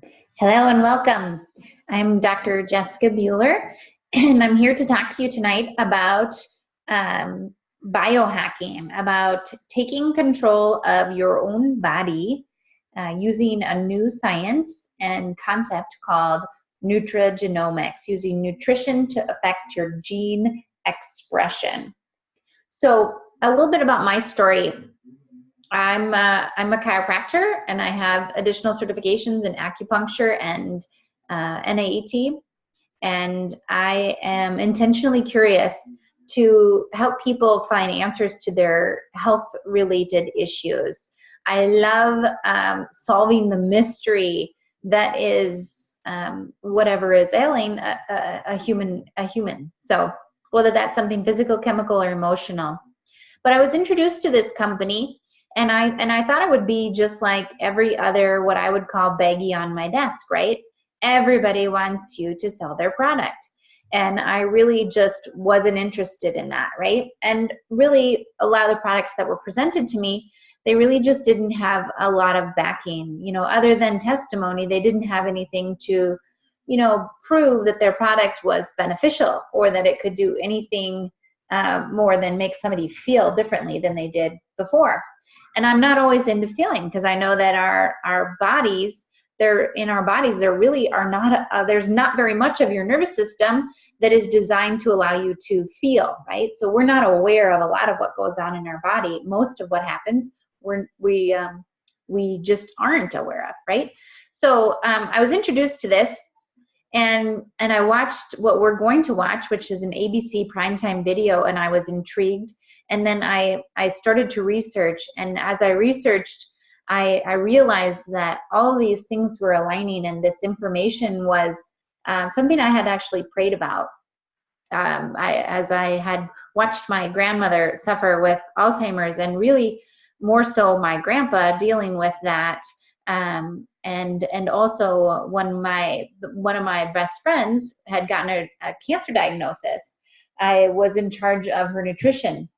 Hello and welcome. I'm Dr. Jessica Bueller, and I'm here to talk to you tonight about biohacking, about taking control of your own body using a new science and concept called nutrigenomics, using nutrition to affect your gene expression. So a little bit about my story. I'm a chiropractor, and I have additional certifications in acupuncture and NAET, and I am intentionally curious to help people find answers to their health-related issues. I love solving the mystery that is whatever is ailing a human. So whether that's something physical, chemical, or emotional. But I was introduced to this company, and I thought it would be just like every other, what I would call baggie on my desk, right? Everybody wants you to sell their product. And I really just wasn't interested in that, right? And really, a lot of the products that were presented to me, they really just didn't have a lot of backing. You know, other than testimony, they didn't have anything to, prove that their product was beneficial or that it could do anything more than make somebody feel differently than they did before. And I'm not always into feeling, because I know that our bodies, there really are not, there's not very much of your nervous system that is designed to allow you to feel, right? So we're not aware of a lot of what goes on in our body. Most of what happens, we just aren't aware of, right? So I was introduced to this, and I watched what we're going to watch, which is an ABC primetime video, and I was intrigued. And then I started to research, and as I researched, I realized that all these things were aligning, and this information was something I had actually prayed about. As I had watched my grandmother suffer with Alzheimer's, and really more so my grandpa dealing with that, and also one of my best friends had gotten a cancer diagnosis. I was in charge of her nutrition.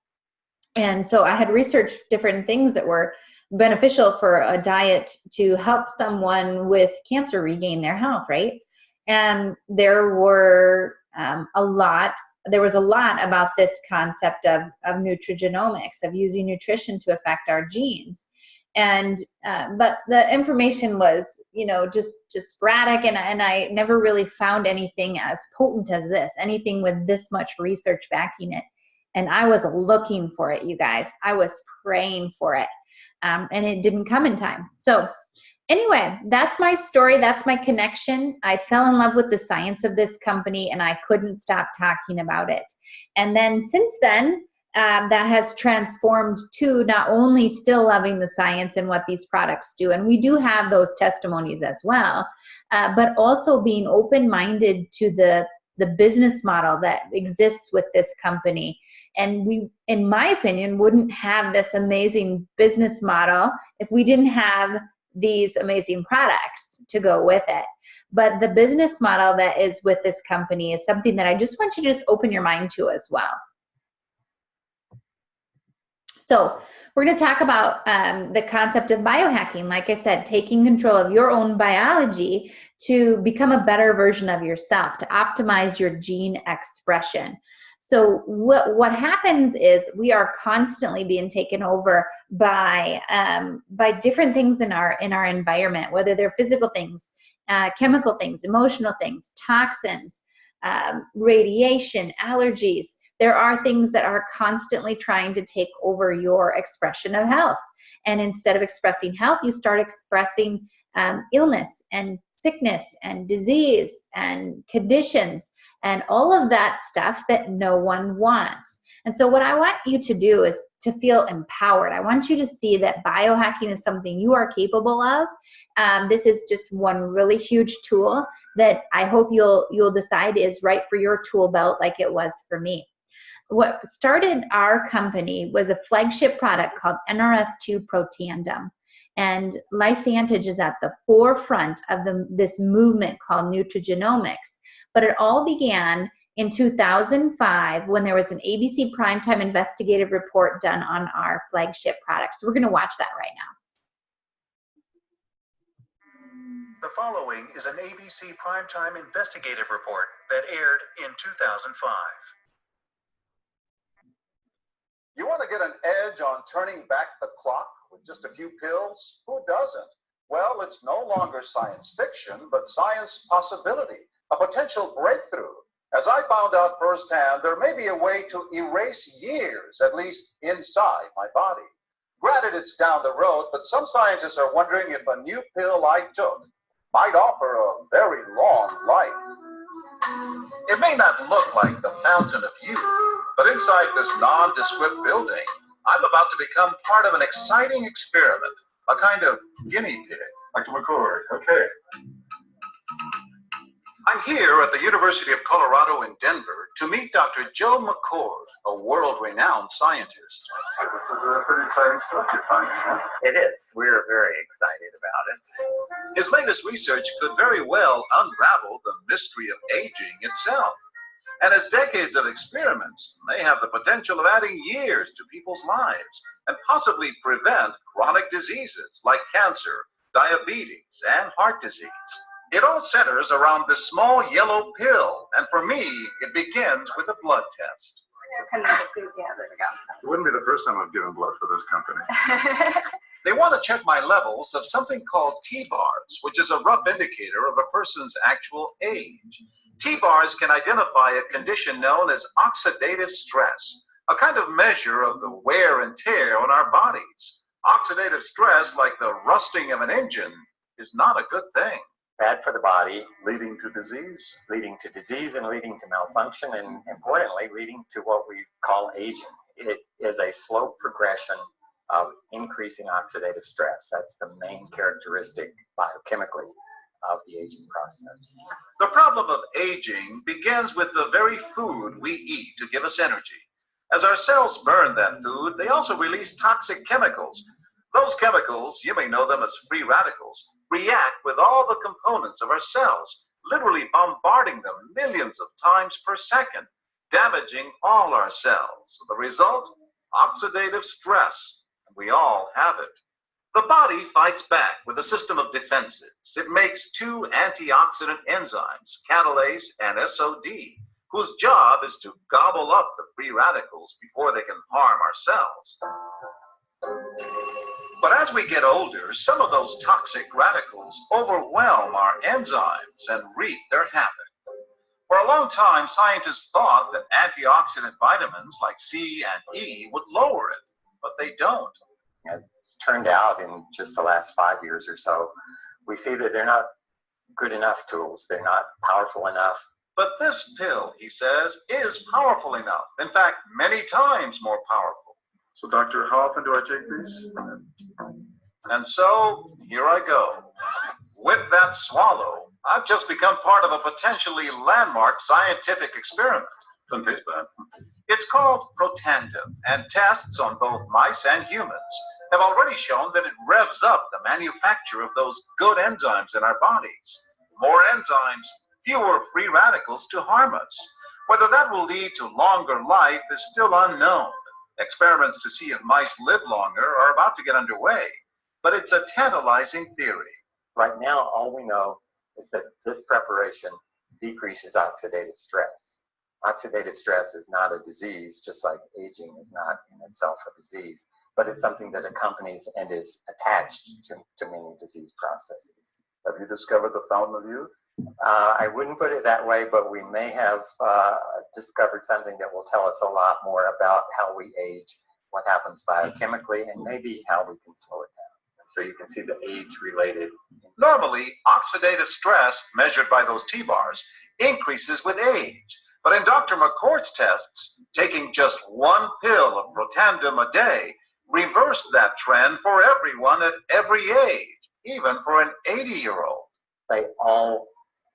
And so I had researched different things that were beneficial for a diet to help someone with cancer regain their health, right? And there was a lot about this concept of nutrigenomics, of using nutrition to affect our genes. And but the information was, just sporadic, and I never really found anything as potent as this, anything with this much research backing it. And I was looking for it, you guys. I was praying for it, and it didn't come in time. So anyway, that's my story. That's my connection. I fell in love with the science of this company, and I couldn't stop talking about it. And then since then, that has transformed to not only still loving the science and what these products do, and we do have those testimonies as well, but also being open-minded to the business model that exists with this company. And we, in my opinion, wouldn't have this amazing business model if we didn't have these amazing products to go with it. But the business model that is with this company is something that I just want you to just open your mind to as well. So we're going to talk about the concept of biohacking. Like I said, taking control of your own biology to become a better version of yourself, to optimize your gene expression. So what happens is we are constantly being taken over by different things in our environment, whether they're physical things, chemical things, emotional things, toxins, radiation, allergies. There are things that are constantly trying to take over your expression of health. And instead of expressing health, you start expressing illness and sickness and disease and conditions and all of that stuff that no one wants. And so what I want you to do is to feel empowered. I want you to see that biohacking is something you are capable of. This is just one really huge tool that I hope you'll decide is right for your tool belt, like it was for me. What started our company was a flagship product called NRF2 Protandim. And LifeVantage is at the forefront of this movement called nutrigenomics. But it all began in 2005 when there was an ABC primetime investigative report done on our flagship product. So we're going to watch that right now. The following is an ABC primetime investigative report that aired in 2005. You want to get an edge on turning back the clock with just a few pills? Who doesn't? Well, it's no longer science fiction, but science possibility, a potential breakthrough. As I found out firsthand, there may be a way to erase years, at least inside my body. Granted, it's down the road, but some scientists are wondering if a new pill I took might offer a very long life. It may not look like the fountain of youth, but inside this nondescript building, I'm about to become part of an exciting experiment, a kind of guinea pig. Dr. McCord, okay. I'm here at the University of Colorado in Denver to meet Dr. Joe McCord, a world-renowned scientist. This is pretty exciting stuff you're finding, huh? It is. We're very excited about it. His latest research could very well unravel the mystery of aging itself. And his decades of experiments may have the potential of adding years to people's lives and possibly prevent chronic diseases like cancer, diabetes, and heart disease. It all centers around this small yellow pill, and for me, it begins with a blood test. There we go. It wouldn't be the first time I've given blood for this company. They want to check my levels of something called T-bars, which is a rough indicator of a person's actual age. T-bars can identify a condition known as oxidative stress, a kind of measure of the wear and tear on our bodies. Oxidative stress, like the rusting of an engine, is not a good thing. Bad for the body, Leading to disease. leading to disease and leading to malfunction, and importantly, leading to what we call aging. It is a slow progression of increasing oxidative stress. That's the main characteristic biochemically of the aging process. The problem of aging begins with the very food we eat to give us energy. As our cells burn that food, they also release toxic chemicals. Those chemicals, you may know them as free radicals, react with all the components of our cells, literally bombarding them millions of times per second, damaging all our cells. The result? Oxidative stress. We all have it. The body fights back with a system of defenses. It makes two antioxidant enzymes, catalase and SOD, whose job is to gobble up the free radicals before they can harm our cells. But as we get older, some of those toxic radicals overwhelm our enzymes and wreak their havoc. For a long time, scientists thought that antioxidant vitamins like C and E would lower it, but they don't. It's turned out in just the last 5 years or so, we see that they're not good enough tools. They're not powerful enough. But this pill, he says, is powerful enough. In fact, many times more powerful. So, doctor, how often do I take these? And so, here I go. With that swallow, I've just become part of a potentially landmark scientific experiment. Doesn't taste bad. It's called Protandim, and tests on both mice and humans have already shown that it revs up the manufacture of those good enzymes in our bodies. More enzymes, fewer free radicals to harm us. Whether that will lead to longer life is still unknown. Experiments to see if mice live longer are about to get underway, but it's a tantalizing theory. Right now, all we know is that this preparation decreases oxidative stress. Oxidative stress is not a disease, just like aging is not in itself a disease, but it's something that accompanies and is attached to many disease processes. Have you discovered the fountain of youth? I wouldn't put it that way, but we may have discovered something that will tell us a lot more about how we age, what happens biochemically, and maybe how we can slow it down. So you can see the age-related. Normally, oxidative stress, measured by those T-bars, increases with age. But in Dr. McCord's tests, taking just one pill of Protandim a day reversed that trend for everyone at every age, even for an 80-year-old. They all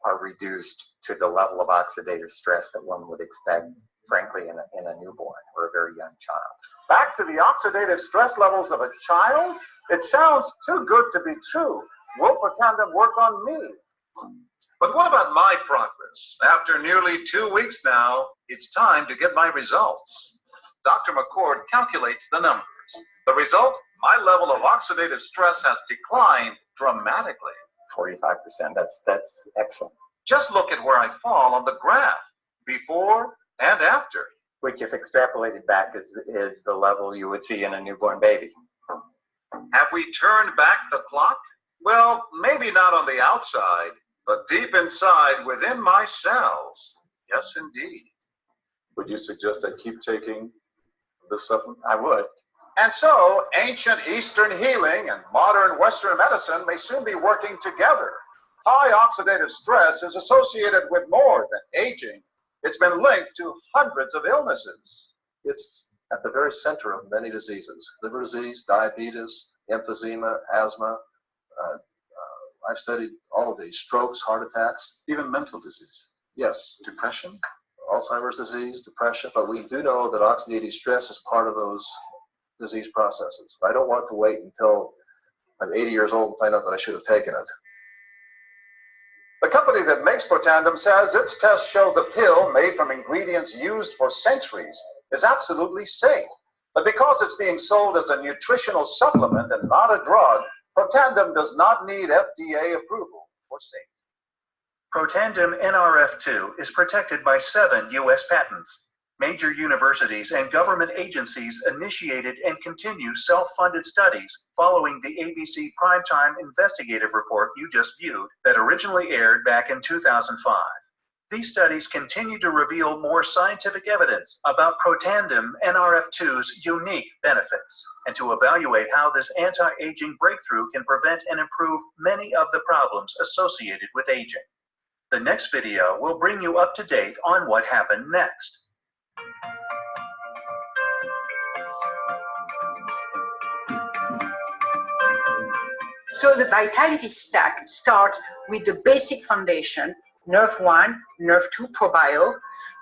are reduced to the level of oxidative stress that one would expect, frankly, in a newborn or a very young child. Back to the oxidative stress levels of a child? It sounds too good to be true. Will Protandim work on me? But what about my progress? After nearly 2 weeks now, it's time to get my results. Dr. McCord calculates the numbers. The result? My level of oxidative stress has declined dramatically. 45%. That's excellent. Just look at where I fall on the graph, before and after. Which, if extrapolated back, is the level you would see in a newborn baby. Have we turned back the clock? Well, maybe not on the outside, but deep inside within my cells. Yes, indeed. Would you suggest I keep taking this supplement? I would. And so, ancient Eastern healing and modern Western medicine may soon be working together. High oxidative stress is associated with more than aging. It's been linked to hundreds of illnesses. It's at the very center of many diseases: liver disease, diabetes, emphysema, asthma. I've studied all of these: strokes, heart attacks, Even mental disease. yes, Depression? Alzheimer's disease, depression. But we do know that oxidative stress is part of those disease processes. I don't want to wait until I'm 80 years old and find out that I should have taken it. The company that makes Protandim says its tests show the pill, made from ingredients used for centuries, is absolutely safe. But because it's being sold as a nutritional supplement and not a drug, Protandim does not need FDA approval for safety. Protandim NRF2 is protected by 7 U.S. patents. Major universities and government agencies initiated and continue self-funded studies following the ABC Primetime Investigative Report you just viewed that originally aired back in 2005. These studies continue to reveal more scientific evidence about Protandim NRF2's unique benefits and to evaluate how this anti-aging breakthrough can prevent and improve many of the problems associated with aging. The next video will bring you up to date on what happened next. So the vitality stack starts with the basic foundation, Nerve 1, Nerve 2 ProBio,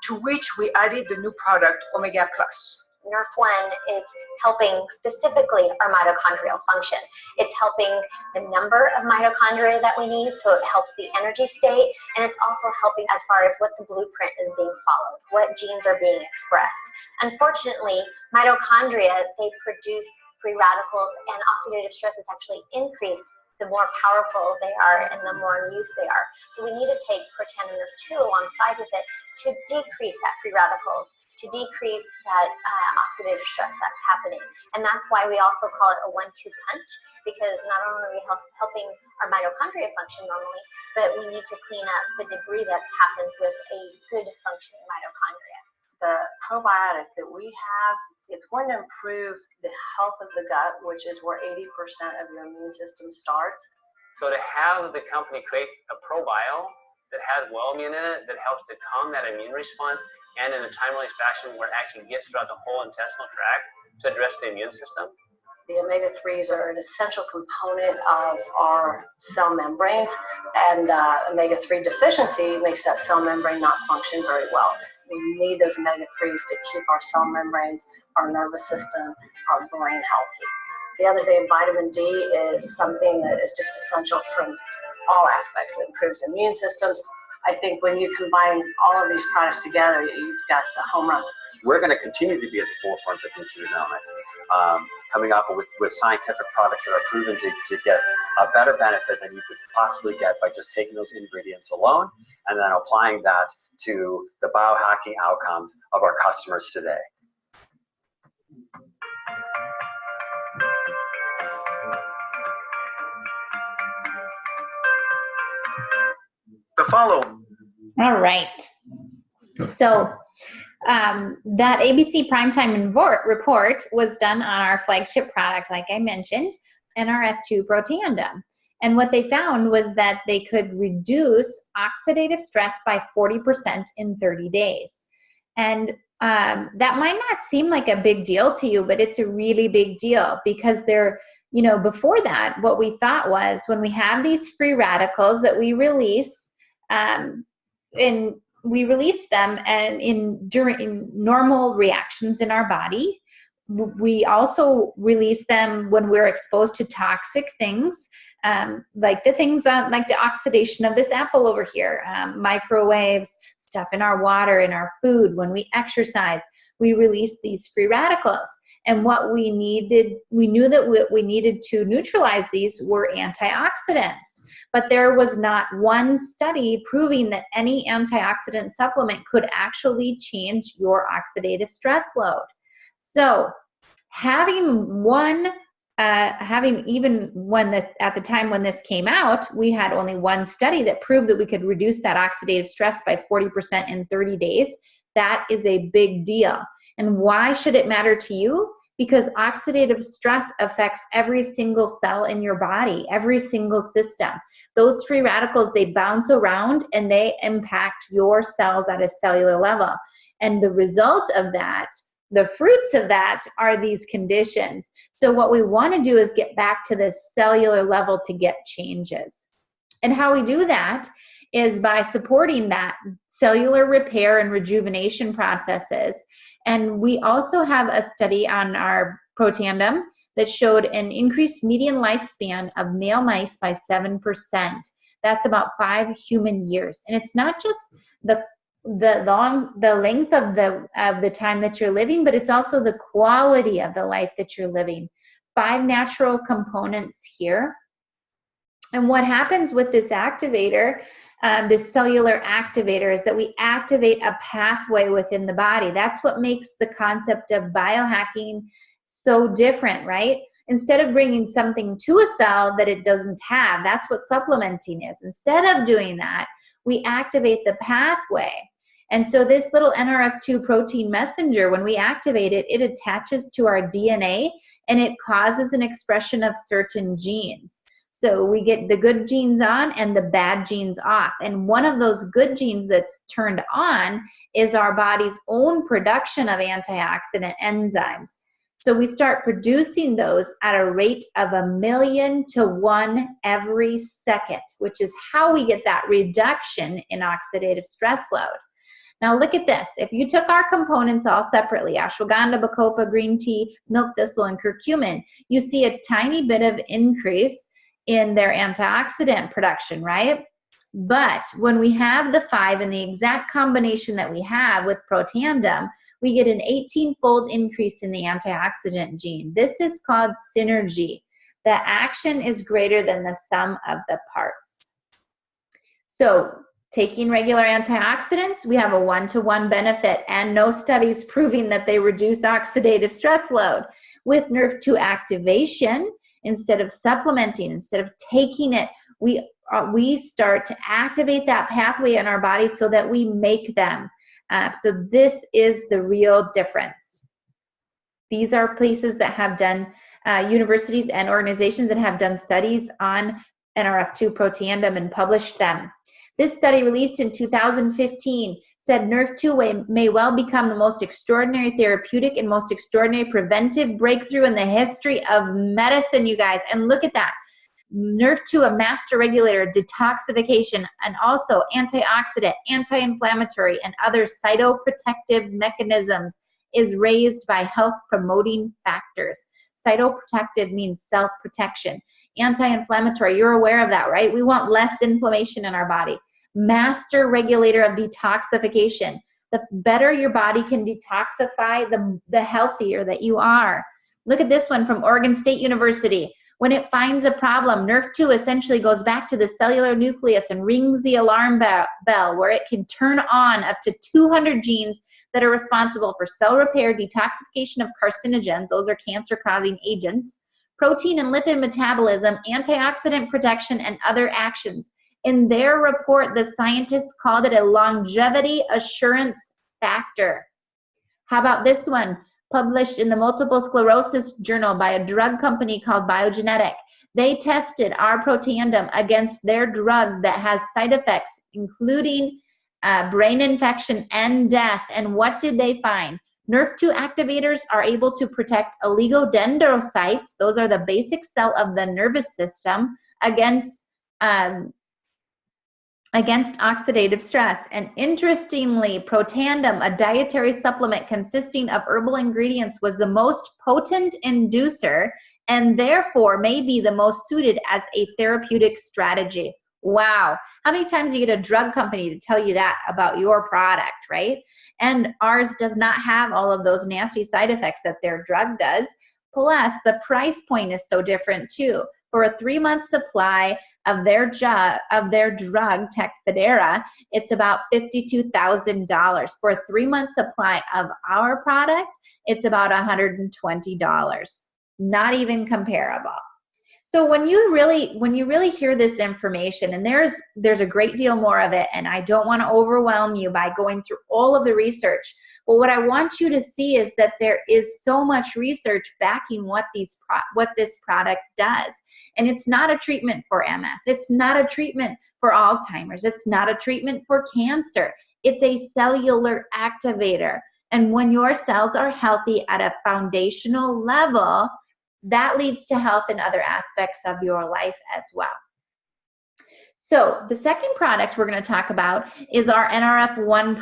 to which we added the new product Omega Plus. Nerve 1 is helping specifically our mitochondrial function. It's helping the number of mitochondria that we need, so it helps the energy state, and it's also helping as far as what the blueprint is being followed, what genes are being expressed. Unfortunately, mitochondria, they produce free radicals, and oxidative stress is actually increased the more powerful they are and the more in use they are. So we need to take Protandim Nerve 2 alongside with it to decrease that free radicals, to decrease that oxidative stress that's happening. And that's why we also call it a 1-2 punch, because not only are we helping our mitochondria function normally, but we need to clean up the debris that happens with a good functioning mitochondria. The probiotic that we have, it's going to improve the health of the gut, which is where 80% of your immune system starts. So to have the company create a probio that has Wellmune in it, that helps to calm that immune response, and in a timely fashion where it actually gets throughout the whole intestinal tract to address the immune system. The omega-3s are an essential component of our cell membranes, and omega-3 deficiency makes that cell membrane not function very well. We need those omega-3s to keep our cell membranes, our nervous system, our brain healthy. The other thing, vitamin D is something that is just essential from all aspects. It improves immune systems. I think when you combine all of these products together, you've got the home run. We're going to continue to be at the forefront of nutrigenomics, coming up with scientific products that are proven to get a better benefit than you could possibly get by just taking those ingredients alone and then applying that to the biohacking outcomes of our customers today. The follow. All right. So that ABC Primetime report was done on our flagship product, like I mentioned, NRF2 Protandim. And what they found was that they could reduce oxidative stress by 40% in 30 days. And that might not seem like a big deal to you, but it's a really big deal because they're, you know, before that, what we thought was when we have these free radicals that we release, we release them and during normal reactions in our body. We also release them when we're exposed to toxic things, like the things like the oxidation of this apple over here, microwaves, stuff in our water, in our food. When we exercise, we release these free radicals. And what we needed, we knew that what we needed to neutralize these were antioxidants. but there was not one study proving that any antioxidant supplement could actually change your oxidative stress load. So having one, even when at the time when this came out, we had only one study that proved that we could reduce that oxidative stress by 40% in 30 days. That is a big deal. And why should it matter to you? Because oxidative stress affects every single cell in your body, every single system. Those free radicals, they bounce around and they impact your cells at a cellular level. And the result of that, the fruits of that, are these conditions. So what we want to do is get back to the cellular level to get changes. And how we do that is by supporting that cellular repair and rejuvenation processes. And we also have a study on our Protandim that showed an increased median lifespan of male mice by 7%. That's about 5 human years. And it's not just the length of the time that you're living, but it's also the quality of the life that you're living. 5 natural components here. And what happens with this activator, this cellular activator, is that we activate a pathway within the body. That's what makes the concept of biohacking so different, right? Instead of bringing something to a cell that it doesn't have, that's what supplementing is. Instead of doing that, we activate the pathway. And so this little NRF2 protein messenger, when we activate it, it attaches to our DNA and it causes an expression of certain genes. So we get the good genes on and the bad genes off. And one of those good genes that's turned on is our body's own production of antioxidant enzymes. So we start producing those at a rate of 1,000,000 to 1 every second, which is how we get that reduction in oxidative stress load. Now look at this. If you took our components all separately, ashwagandha, bacopa, green tea, milk thistle, and curcumin, you see a tiny bit of increase in their antioxidant production, right? But when we have the 5 in the exact combination that we have with Protandim, we get an 18-fold increase in the antioxidant gene. This is called synergy. The action is greater than the sum of the parts. So taking regular antioxidants, we have a 1-to-1 benefit and no studies proving that they reduce oxidative stress load. With NRF2 activation, instead of supplementing, instead of taking it, we start to activate that pathway in our body so that we make them. So this is the real difference. These are places that have done, universities and organizations that have done studies on NRF2 Protandim and published them. This study, released in 2015, said NRF2 may well become the most extraordinary therapeutic and most extraordinary preventive breakthrough in the history of medicine, you guys. And look at that. NRF2, a master regulator, detoxification, and also antioxidant, anti-inflammatory, and other cytoprotective mechanisms, is raised by health-promoting factors. Cytoprotective means self-protection. Anti-inflammatory, you're aware of that, right? We want less inflammation in our body. Master regulator of detoxification. The better your body can detoxify, the healthier that you are. Look at this one from Oregon State University. When it finds a problem, NRF2 essentially goes back to the cellular nucleus and rings the alarm bell where it can turn on up to 200 genes that are responsible for cell repair, detoxification of carcinogens, those are cancer-causing agents, protein and lipid metabolism, antioxidant protection, and other actions. In their report, the scientists called it a longevity assurance factor. How about this one? Published in the Multiple Sclerosis Journal by a drug company called Biogenetic. They tested our Protandim against their drug that has side effects, including brain infection and death. And what did they find? NRF2 activators are able to protect oligodendrocytes, those are the basic cell of the nervous system, against oxidative stress. And interestingly, Protandim, a dietary supplement consisting of herbal ingredients, was the most potent inducer and therefore may be the most suited as a therapeutic strategy. Wow. How many times do you get a drug company to tell you that about your product, right? And ours does not have all of those nasty side effects that their drug does. Plus, the price point is so different too. For a 3-month supply, of their drug, Tecfidera, it's about $52,000. For a 3-month supply of our product, it's about $120. Not even comparable. So when you really hear this information, and there's a great deal more of it, and I don't want to overwhelm you by going through all of the research, but what I want you to see is that there is so much research backing what this product does. And it's not a treatment for MS. It's not a treatment for Alzheimer's. It's not a treatment for cancer. It's a cellular activator. And when your cells are healthy at a foundational level, that leads to health in other aspects of your life as well. So the second product we're going to talk about is our NRF1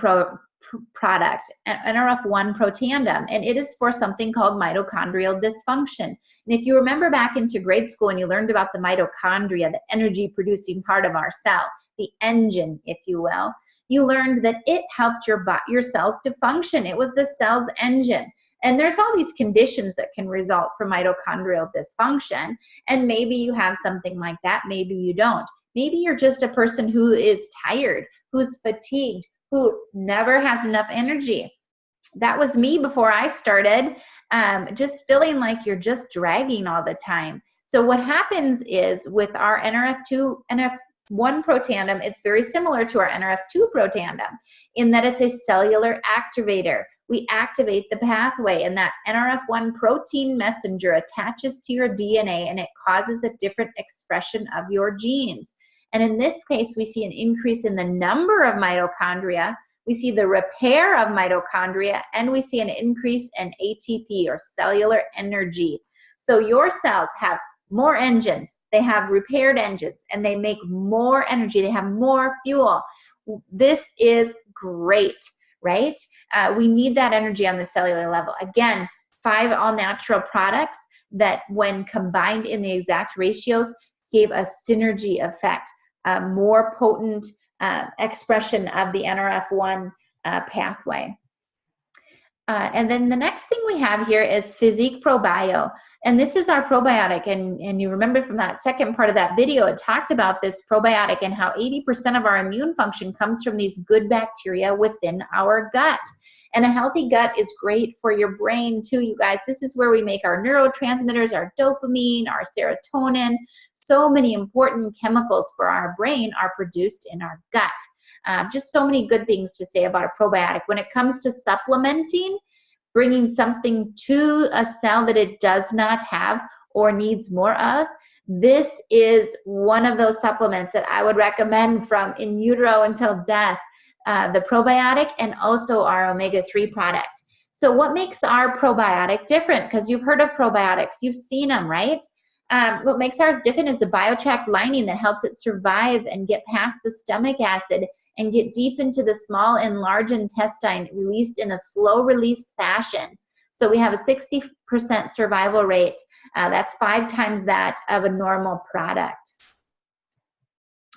product, NRF1 Protandim, and it is for something called mitochondrial dysfunction. And if you remember back into grade school and you learned about the mitochondria, the energy-producing part of our cell, the engine, if you will, you learned that it helped your cells to function. It was the cell's engine. And there's all these conditions that can result from mitochondrial dysfunction, and maybe you have something like that, maybe you don't. Maybe you're just a person who is tired, who's fatigued, who never has enough energy. That was me before I started, just feeling like you're just dragging all the time. So what happens is with our NRF1 Protandim, it's very similar to our NRF2 Protandim in that it's a cellular activator. We activate the pathway, and that NRF1 protein messenger attaches to your DNA, and it causes a different expression of your genes. And in this case, we see an increase in the number of mitochondria, we see the repair of mitochondria, and we see an increase in ATP, or cellular energy. So your cells have more engines, they have repaired engines, and they make more energy, they have more fuel. This is great, right? We need that energy on the cellular level. Again, 5 all-natural products that when combined in the exact ratios gave a synergy effect, a more potent expression of the NRF1 pathway. And then the next thing we have here is Physique ProBio. And this is our probiotic. And you remember from that second part of that video, it talked about this probiotic and how 80% of our immune function comes from these good bacteria within our gut. And a healthy gut is great for your brain too, you guys. This is where we make our neurotransmitters, our dopamine, our serotonin. So many important chemicals for our brain are produced in our gut. Just so many good things to say about a probiotic. When it comes to supplementing, bringing something to a cell that it does not have or needs more of, this is one of those supplements that I would recommend from in utero until death, the probiotic and also our omega-3 product. So what makes our probiotic different? Because you've heard of probiotics, you've seen them, right? What makes ours different is the BioHack lining that helps it survive and get past the stomach acid and get deep into the small and large intestine, released in a slow release fashion. So we have a 60% survival rate. That's 5 times that of a normal product.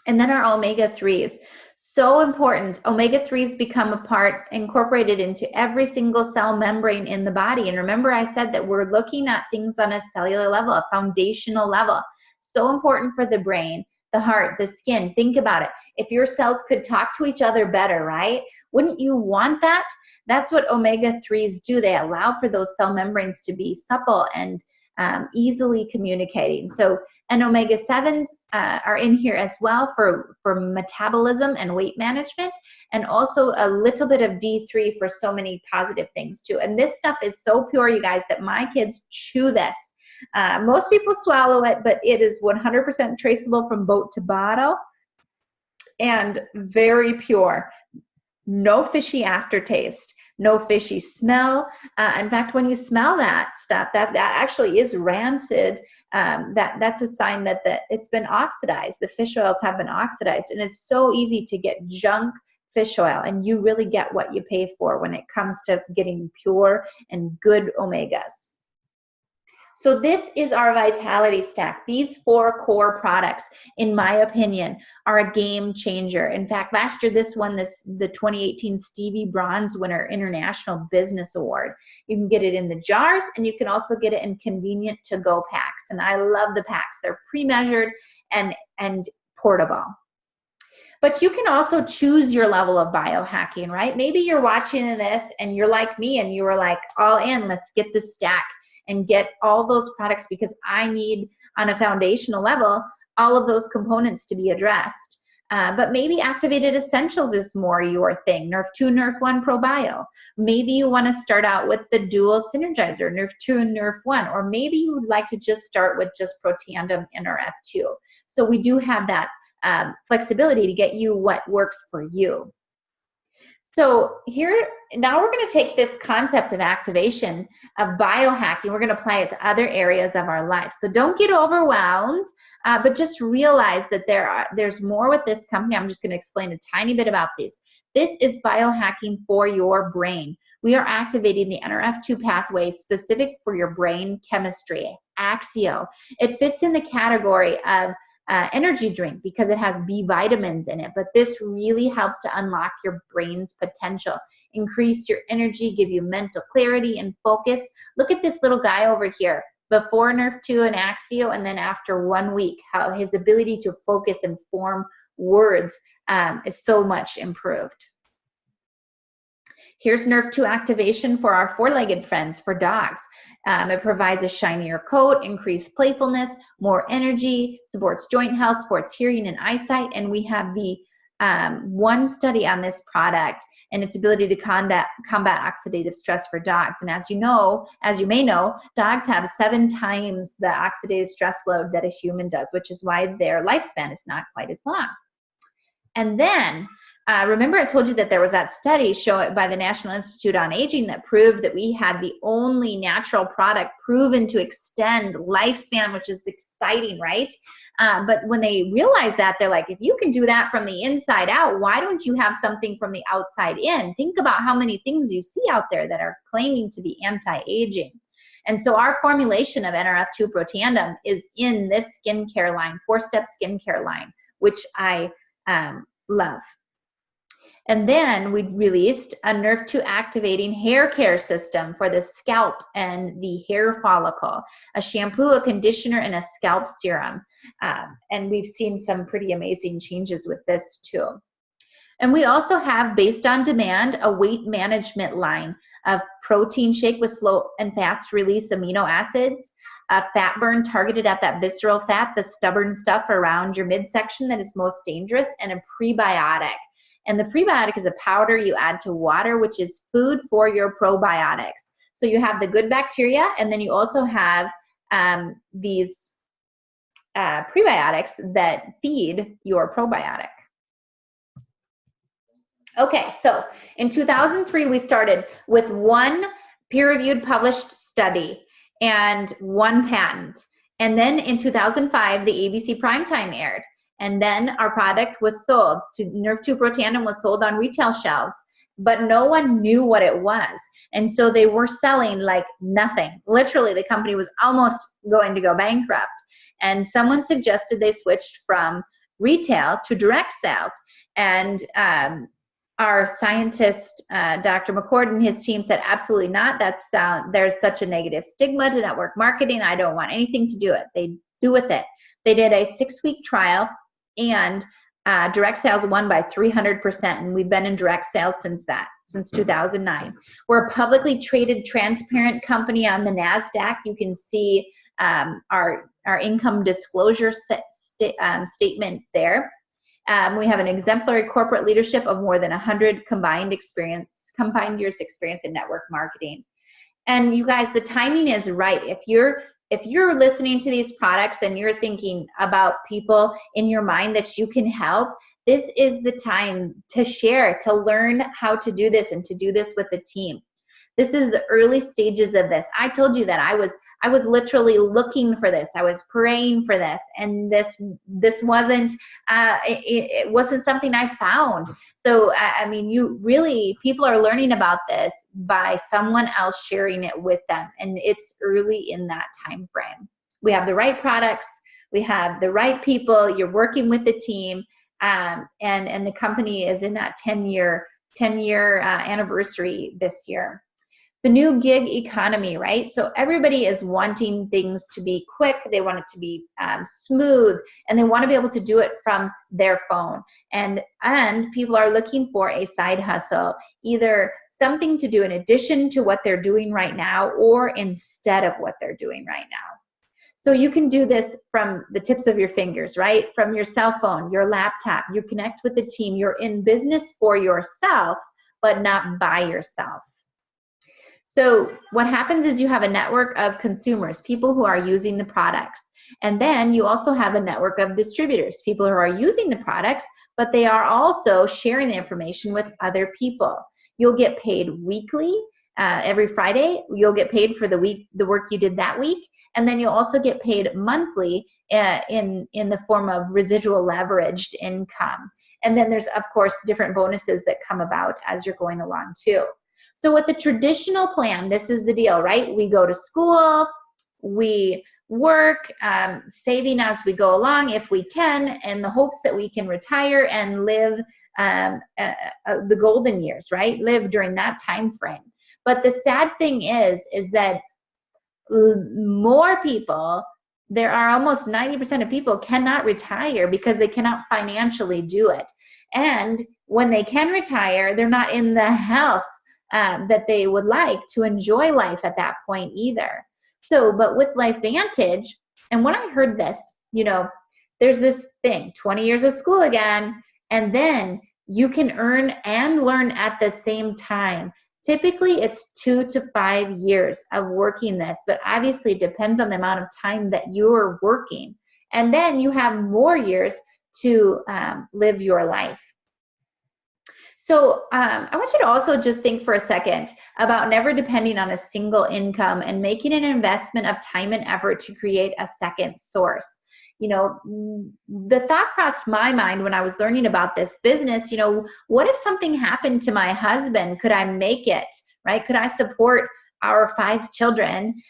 And then our omega-3s. So important. Omega-3s become incorporated into every single cell membrane in the body. And remember I said that we're looking at things on a cellular level, a foundational level. So important for the brain, the heart, the skin. Think about it. If your cells could talk to each other better, right? Wouldn't you want that? That's what omega-3s do. They allow for those cell membranes to be supple and easily communicating. So, and omega-7s are in here as well for metabolism and weight management, and also a little bit of D3 for so many positive things too. And this stuff is so pure, you guys, that my kids chew this. Most people swallow it, but it is 100% traceable from boat to bottle and very pure. No fishy aftertaste, no fishy smell. In fact, when you smell that stuff, that actually is rancid. That's a sign that it's been oxidized. The fish oils have been oxidized, and it's so easy to get junk fish oil, and you really get what you pay for when it comes to getting pure and good omegas. So this is our Vitality Stack. These 4 core products, in my opinion, are a game changer. In fact, last year this won the 2018 Stevie Bronze Winner International Business Award. You can get it in the jars, and you can also get it in convenient to-go packs. And I love the packs. They're pre-measured, and and portable. But you can also choose your level of biohacking, right? Maybe you're watching this and you're like me and you were like, all in, let's get this stack and get all those products because I need, on a foundational level, all of those components to be addressed. But maybe Activated Essentials is more your thing, Nerf 2, Nerf 1 ProBio. Maybe you want to start out with the dual synergizer, Nerf 2 and Nerf 1, or maybe you would like to just start with just Protandim NRF2. So we do have that flexibility to get you what works for you. So here, now we're going to take this concept of activation, of biohacking, we're going to apply it to other areas of our life. So don't get overwhelmed, but just realize that there's more with this company. I'm just going to explain a tiny bit about this. This is biohacking for your brain. We are activating the NRF2 pathway specific for your brain chemistry, Axio. It fits in the category of energy drink because it has B vitamins in it, but this really helps to unlock your brain's potential, increase your energy, give you mental clarity and focus. Look at this little guy over here, before Nerf 2 and Axio, and then after 1 week, how his ability to focus and form words is so much improved. Here's Nerf 2 activation for our four-legged friends, for dogs. It provides a shinier coat, increased playfulness, more energy, supports joint health, supports hearing and eyesight, and we have the one study on this product and its ability to combat oxidative stress for dogs. And as you may know, dogs have 7 times the oxidative stress load that a human does, which is why their lifespan is not quite as long. And then, remember I told you that there was that study by the National Institute on Aging that proved that we had the only natural product proven to extend lifespan, which is exciting, right? But when they realized that, they're like, if you can do that from the inside out, why don't you have something from the outside in? Think about how many things you see out there that are claiming to be anti-aging. And so our formulation of NRF2 Protandim is in this skincare line, 4-step skincare line, which I love. And then we released a Nerf 2 activating hair care system for the scalp and the hair follicle, a shampoo, a conditioner, and a scalp serum. And we've seen some pretty amazing changes with this too. And we also have, based on demand, a weight management line of protein shake with slow and fast release amino acids, a fat burn targeted at that visceral fat, the stubborn stuff around your midsection that is most dangerous, and a prebiotic. And the prebiotic is a powder you add to water, which is food for your probiotics. So you have the good bacteria, and then you also have these prebiotics that feed your probiotic. Okay, so in 2003, we started with 1 peer-reviewed published study and 1 patent. And then in 2005, the ABC Primetime aired. And then our product was sold. Nerf 2 Protandim was sold on retail shelves, but no one knew what it was. And so they were selling like nothing. Literally, the company was almost going to go bankrupt. And someone suggested they switched from retail to direct sales. And our scientist, Dr. McCord and his team said, absolutely not. There's such a negative stigma to network marketing. I don't want anything to do it. They do with it. They did a 6-week trial, and direct sales won by 300%, and we've been in direct sales since 2009. We're a publicly traded, transparent company on the NASDAQ. You can see our income disclosure statement there. We have an exemplary corporate leadership of more than 100 combined years experience in network marketing. And you guys, the timing is right. If you're listening to these products and you're thinking about people in your mind that you can help, this is the time to share, to learn how to do this and to do this with the team. This is the early stages of this. I told you that I was literally looking for this. I was praying for this, and this wasn't it wasn't something I found. So I mean, people are learning about this by someone else sharing it with them, and it's early in that time frame. We have the right products, we have the right people. You're working with the team, and the company is in that 10-year anniversary this year. the new gig economy, right? So everybody is wanting things to be quick. They want it to be smooth, and they want to be able to do it from their phone. And people are looking for a side hustle, either something to do in addition to what they're doing right now or instead of what they're doing right now. So you can do this from the tips of your fingers, right? From your cell phone, your laptop. You connect with the team. You're in business for yourself, but not by yourself. So what happens is you have a network of consumers, people who are using the products. And then you also have a network of distributors, people who are using the products, but they are also sharing the information with other people. You'll get paid weekly. Every Friday, you'll get paid for the work you did that week. And then you'll also get paid monthly in the form of residual leveraged income. And then there's, of course, different bonuses that come about as you're going along too. So with the traditional plan, this is the deal, right? We go to school, we work, saving as we go along if we can, in the hopes that we can retire and live the golden years, right? Live during that time frame. But the sad thing is that more people, there are almost 90% of people cannot retire because they cannot financially do it. And when they can retire, they're not in the health that they would like to enjoy life at that point either. So, but with LifeVantage, and when I heard this, you know, there's this thing, 20 years of school again, and then you can earn and learn at the same time. Typically, it's 2 to 5 years of working this, but obviously it depends on the amount of time that you're working. And then you have more years to live your life. So I want you to also just think for a second about never depending on a single income and making an investment of time and effort to create a second source. You know, the thought crossed my mind when I was learning about this business, you know, what if something happened to my husband? Could I make it, right? Could I support our 5 children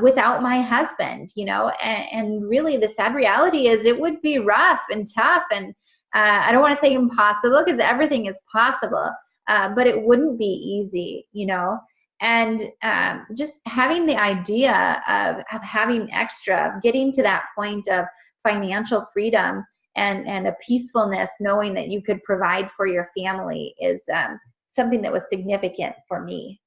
without my husband, you know? And really the sad reality is it would be rough and tough, and I don't want to say impossible because everything is possible, but it wouldn't be easy, you know? And just having the idea of having extra, getting to that point of financial freedom and a peacefulness, knowing that you could provide for your family is something that was significant for me.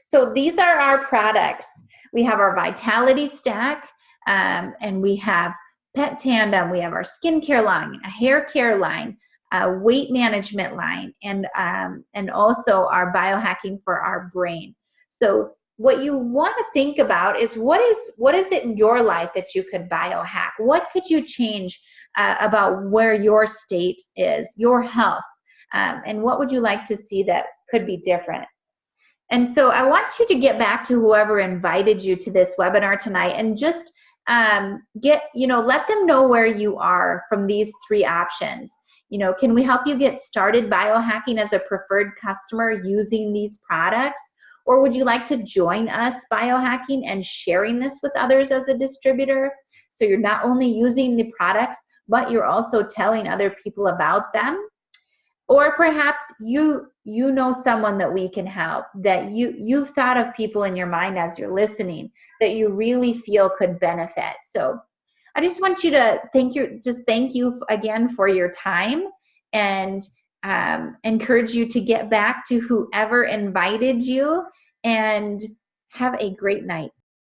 So these are our products. We have our Vitality Stack, and we have Pet Tandem, we have our skincare line, a hair care line, a weight management line, and also our biohacking for our brain. So what you want to think about is what is it in your life that you could biohack? What could you change about where your state is, your health, and what would you like to see that could be different? And so I want you to get back to whoever invited you to this webinar tonight and just let them know where you are from these 3 options. You know, can we help you get started biohacking as a preferred customer using these products? Or would you like to join us biohacking and sharing this with others as a distributor? So you're not only using the products, but you're also telling other people about them. Or perhaps you know someone that we can help, that you've thought of people in your mind as you're listening that you really feel could benefit. So I just want you to thank you again for your time, and encourage you to get back to whoever invited you, and have a great night.